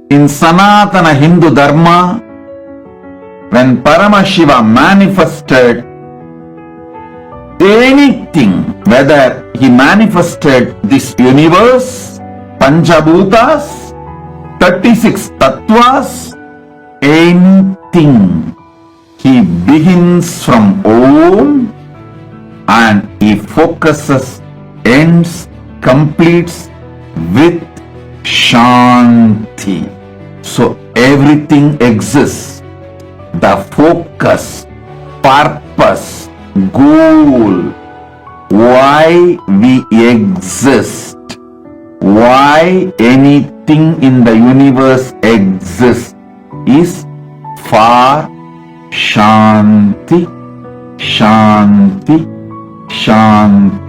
In Sanatana Hindu Dharma, when Paramashiva manifested anything, whether he manifested this universe, Panchabhutas, 36 Tattvas, anything, he begins from Om and he focuses, ends, completes with Shanti. So everything exists. The focus, purpose, goal, why we exist, why anything in the universe exists is for Shanti, Shanti, Shanti.